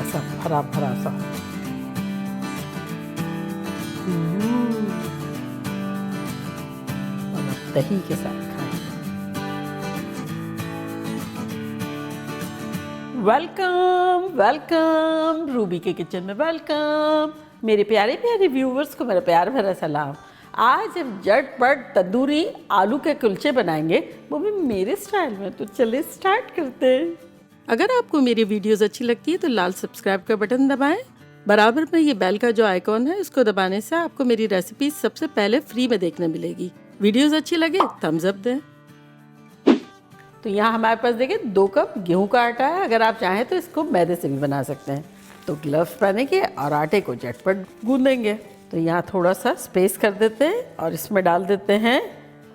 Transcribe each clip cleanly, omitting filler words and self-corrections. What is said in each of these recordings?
ऐसा भरा भरा सा। और अब दही के साथ खाएं। वेलकम वेलकम रूबी के किचन में वेलकम। मेरे प्यारे प्यारे व्यूवर्स को मेरा प्यार भरा सलाम। आज हम झटपट तंदूरी आलू के कुलचे बनाएंगे, वो भी मेरे स्टाइल में। तो चलिए स्टार्ट करते हैं। अगर आपको मेरी वीडियोस अच्छी लगती है तो लाल सब्सक्राइब का बटन दबाएं। बराबर में ये बेल का जो आइकॉन है, इसको दबाने से आपको मेरी रेसिपी सबसे पहले फ्री में देखने मिलेगी। वीडियोस अच्छी लगे थम्स अप दें। तो यहाँ हमारे पास देखिए 2 कप गेहूं का आटा है। अगर आप चाहें तो इसको मैदे से भी बना सकते हैं। तो ग्लव्स पहनेंगे और आटे को झटपट गूंदेंगे। तो यहाँ थोड़ा सा स्पेस कर देते हैं और इसमें डाल देते हैं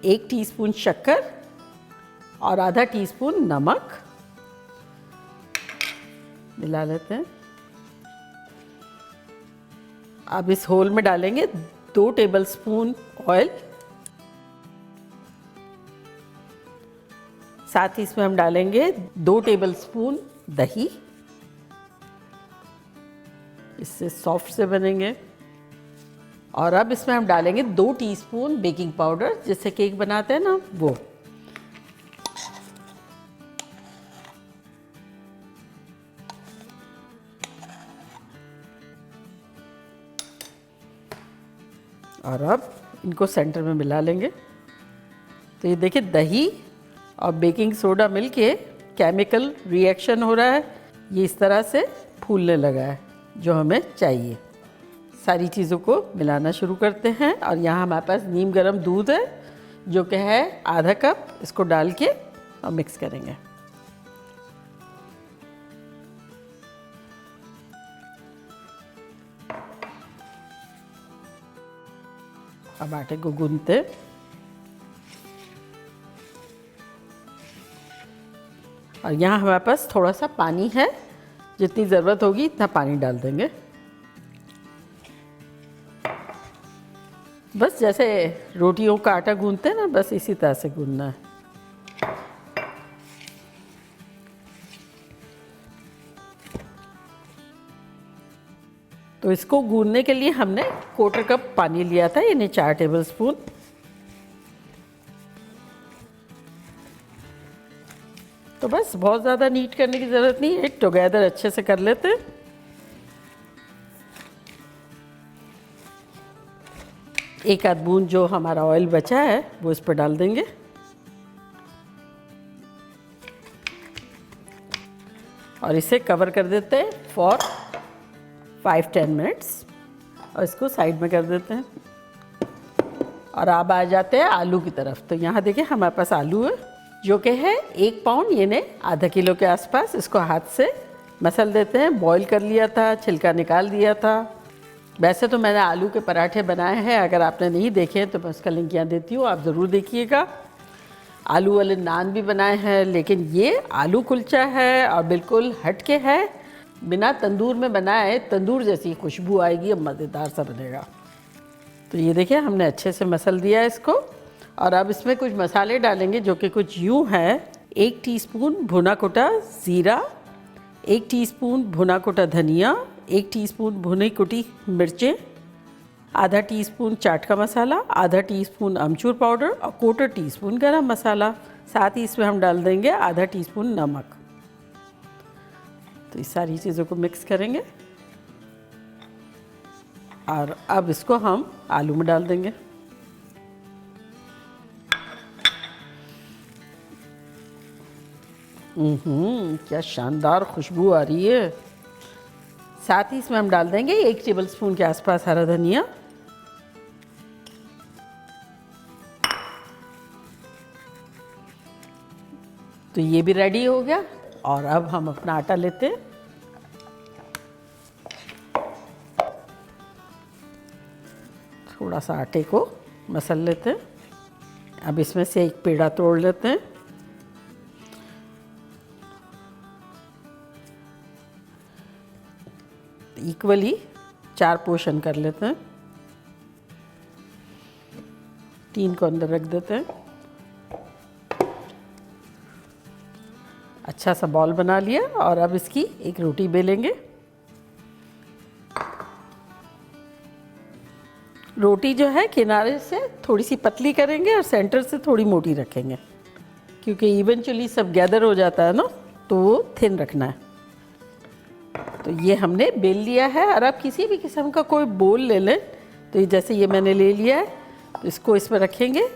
1 टीस्पून शक्कर और आधा टीस्पून नमक। मिला लेते हैं। अब इस होल में डालेंगे 2 टेबलस्पून ऑयल। साथ ही इसमें हम डालेंगे 2 टेबलस्पून दही। इससे सॉफ्ट से बनेंगे। और अब इसमें हम डालेंगे 2 टीस्पून बेकिंग पाउडर, जिससे केक बनाते हैं ना, वो। और अब इनको सेंटर में मिला लेंगे। तो ये देखिए दही और बेकिंग सोडा मिलके केमिकल रिएक्शन हो रहा है। ये इस तरह से फूलने लगा है, जो हमें चाहिए। सारी चीज़ों को मिलाना शुरू करते हैं। और यहाँ हमारे पास नीम गर्म दूध है, जो कि है आधा कप। इसको डाल के और मिक्स करेंगे। अब आटे को गूंथते। और यहाँ हमारे पास थोड़ा सा पानी है, जितनी ज़रूरत होगी इतना पानी डाल देंगे। बस जैसे रोटियों का आटा गूंथते हैं ना, बस इसी तरह से गूंथना है। तो इसको गूंथने के लिए हमने 1/4 कप पानी लिया था, यानी 4 टेबलस्पून। तो बस बहुत ज़्यादा नीट करने की ज़रूरत नहीं है, टुगेदर अच्छे से कर लेते हैं। एक आध बूंद जो हमारा ऑयल बचा है वो इस पर डाल देंगे। और इसे कवर कर देते हैं फॉर 5-10 मिनट्स। और इसको साइड में कर देते हैं। और अब आ जाते हैं आलू की तरफ। तो यहाँ देखिए हमारे पास आलू है, जो कि है 1 पाउंड, यानी आधा किलो के आसपास। इसको हाथ से मसल देते हैं। बॉईल कर लिया था, छिलका निकाल दिया था। वैसे तो मैंने आलू के पराठे बनाए हैं, अगर आपने नहीं देखे तो मैं उसका लिंक यहाँ देती हूँ, आप ज़रूर देखिएगा। आलू वाले नान भी बनाए हैं, लेकिन ये आलू कुलचा है और बिल्कुल हट के है। बिना तंदूर में बनाए, तंदूर जैसी खुशबू आएगी, अब मज़ेदार सा बनेगा। तो ये देखिए हमने अच्छे से मसल दिया इसको। और अब इसमें कुछ मसाले डालेंगे, जो कि कुछ यूँ है। 1 टीस्पून भुना कुटा ज़ीरा, 1 टीस्पून भुना कुटा धनिया, 1 टीस्पून भुनी कुटी मिर्चें, आधा टीस्पून चाट का मसाला, आधा टीस्पून अमचूर पाउडर और 1/4 टीस्पून गरम मसाला। साथ ही इसमें हम डाल देंगे आधा टीस्पून नमक। तो इस सारी चीज़ों को मिक्स करेंगे। और अब इसको हम आलू में डाल देंगे। क्या शानदार खुशबू आ रही है। साथ ही इसमें हम डाल देंगे 1 टेबलस्पून के आसपास हरा धनिया। तो ये भी रेडी हो गया। और अब हम अपना आटा लेते हैं। थोड़ा सा आटे को मसल लेते हैं। अब इसमें से एक पेड़ा तोड़ लेते हैं। इक्वली 4 पोर्शन कर लेते हैं। 3 को अंदर रख देते हैं। अच्छा सा बॉल बना लिया और अब इसकी एक रोटी बेलेंगे। रोटी जो है किनारे से थोड़ी सी पतली करेंगे और सेंटर से थोड़ी मोटी रखेंगे, क्योंकि इवेंचुअली सब गैदर हो जाता है ना, तो वो थिन रखना है। तो ये हमने बेल लिया है। और आप किसी भी किस्म का कोई बोल ले लें, तो ये जैसे ये मैंने ले लिया है, तो इसको इसमें रखेंगे,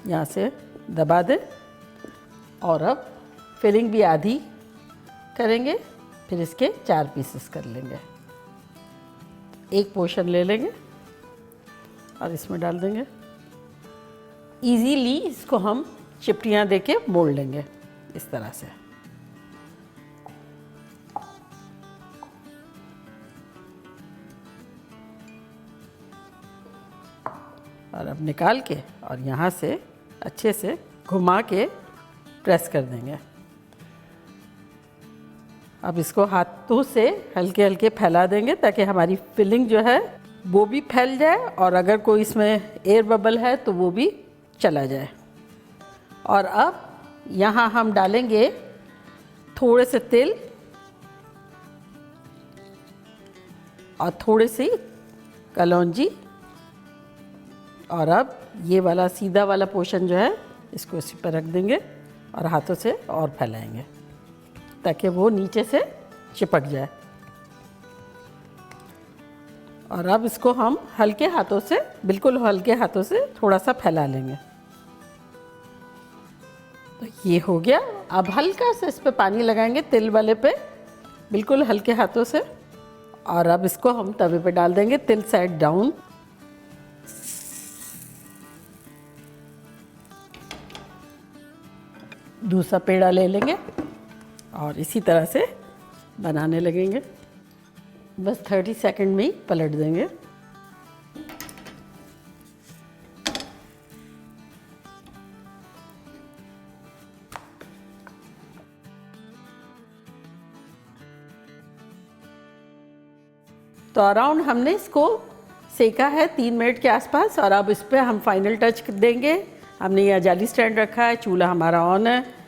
यहाँ से दबा दें। और अब फिलिंग भी आधी करेंगे, फिर इसके 4 पीसेस कर लेंगे। एक पोर्शन ले लेंगे और इसमें डाल देंगे। इजीली इसको हम चिपटियाँ देके मोड़ लेंगे इस तरह से। और अब निकाल के और यहाँ से अच्छे से घुमा के प्रेस कर देंगे। अब इसको हाथों से हल्के हल्के फैला देंगे ताकि हमारी फिलिंग जो है वो भी फैल जाए, और अगर कोई इसमें एयर बबल है तो वो भी चला जाए। और अब यहाँ हम डालेंगे थोड़े से तेल और थोड़ी सी कलौंजी। और अब ये वाला सीधा वाला पोर्शन जो है इसको इसी पर रख देंगे और हाथों से और फैलाएंगे ताकि वो नीचे से चिपक जाए। और अब इसको हम हल्के हाथों से, बिल्कुल हल्के हाथों से थोड़ा सा फैला लेंगे। तो ये हो गया। अब हल्का सा इस पे पानी लगाएंगे, तिल वाले पे, बिल्कुल हल्के हाथों से। और अब इसको हम तवे पे डाल देंगे, तिल साइड डाउन। दूसरा पेड़ा ले लेंगे और इसी तरह से बनाने लगेंगे। बस 30 सेकंड में ही पलट देंगे। तो अराउंड हमने इसको सेका है 3 मिनट के आसपास। और अब इस पर हम फाइनल टच देंगे। हमने यहाँ जाली स्टैंड रखा है, चूल्हा हमारा ऑन है,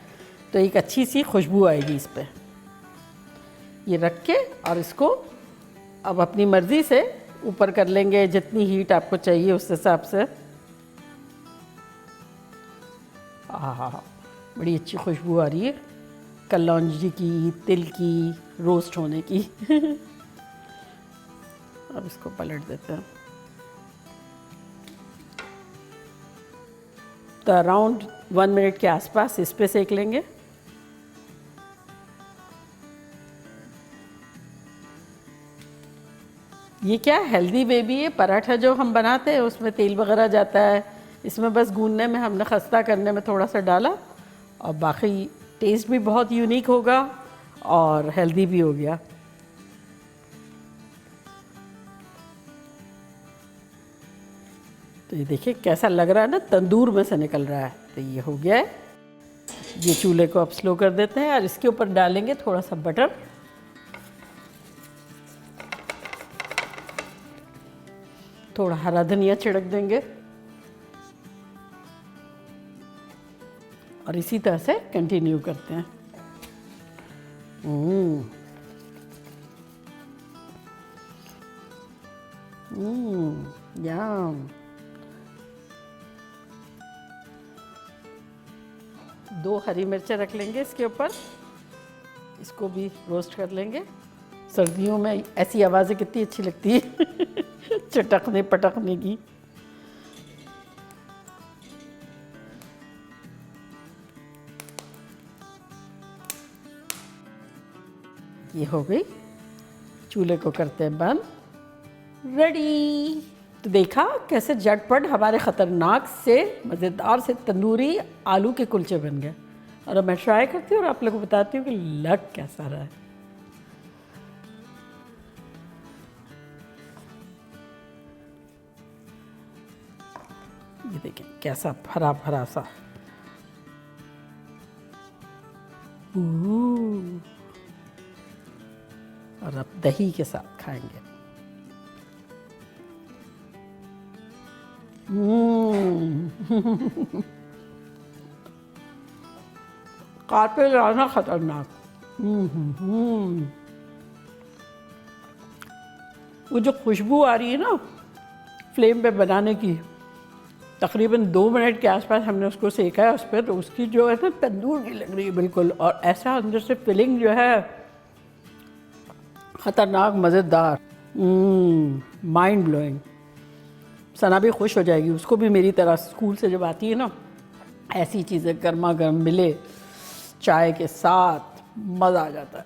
तो एक अच्छी सी खुशबू आएगी इस पर। ये रख के और इसको अब अपनी मर्ज़ी से ऊपर कर लेंगे, जितनी हीट आपको चाहिए उस हिसाब से। हाँ, बड़ी अच्छी खुशबू आ रही है कलौंजी की, तिल की, रोस्ट होने की। अब इसको पलट देते हैं। तो अराउंड 1 मिनट के आसपास इस पे सेक लेंगे। ये क्या हेल्दी वे भी है। पराठा जो हम बनाते हैं उसमें तेल वगैरह जाता है, इसमें बस गूंदने में हमने खस्ता करने में थोड़ा सा डाला, और बाकी टेस्ट भी बहुत यूनिक होगा और हेल्दी भी हो गया। तो ये देखिए कैसा लग रहा है ना, तंदूर में से निकल रहा है। तो ये हो गया है। ये चूल्हे को अब स्लो कर देते हैं और इसके ऊपर डालेंगे थोड़ा सा बटर। थोड़ा हरा धनिया छिड़क देंगे और इसी तरह से कंटिन्यू करते हैं। यम। 2 हरी मिर्चें रख लेंगे इसके ऊपर, इसको भी रोस्ट कर लेंगे। सर्दियों में ऐसी आवाज़ें कितनी अच्छी लगती है चटकने पटकने की। ये हो गई। चूल्हे को करते हैं बंद। रेडी। तो देखा कैसे झटपट हमारे ख़तरनाक से मज़ेदार से तंदूरी आलू के कुलचे बन गए। और अब मैं ट्राई करती हूँ और आप लोगों को बताती हूँ कि लग कैसा रहा है। ये देखिए कैसा भरा भरा सा। और अब दही के साथ खाएंगे। काटे जाना खतरनाक। वो जो खुशबू आ रही है ना फ्लेम पे बनाने की, तकरीबन 2 मिनट के आसपास हमने उसको सेका है उस पर, तो उसकी जो है ना तंदूर की लग रही है बिल्कुल, और ऐसा अंदर से फिलिंग जो है ख़तरनाक मज़ेदार, माइंड ब्लोइंग। सना भी खुश हो जाएगी, उसको भी मेरी तरह स्कूल से जब आती है ना ऐसी चीज़ें गर्मा गर्म मिले चाय के साथ, मज़ा आ जाता है।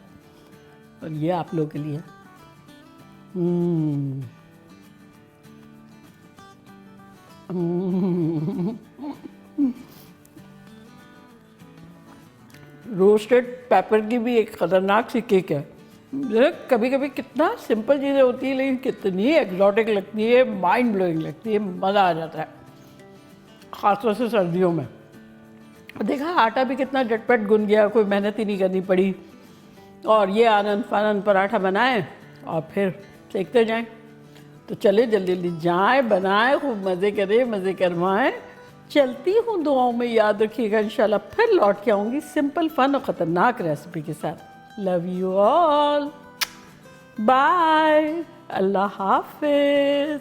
और ये आप लोगों के लिए रोस्टेड पेपर की भी एक ख़तरनाक सी किक है। कभी कभी कितना सिंपल चीज़ें होती है लेकिन कितनी एग्जॉटिक लगती है, माइंड ब्लोइंग लगती है, मज़ा आ जाता है, ख़ासतौर से सर्दियों में। देखा आटा भी कितना झटपट गुन गया, कोई मेहनत ही नहीं करनी पड़ी, और ये आनंद फानंद पराठा बनाएं और फिर सेकते जाएं। तो चले जल्दी जल्दी जाएं, बनाएं, खूब मज़े करें, मज़े करवाएं। चलती हूँ, दुआओं में याद रखिएगा। इंशाल्लाह फिर लौट के आऊँगी सिंपल फन और ख़तरनाक रेसिपी के साथ। लव यू ऑल, बाय, अल्लाह हाफिज़।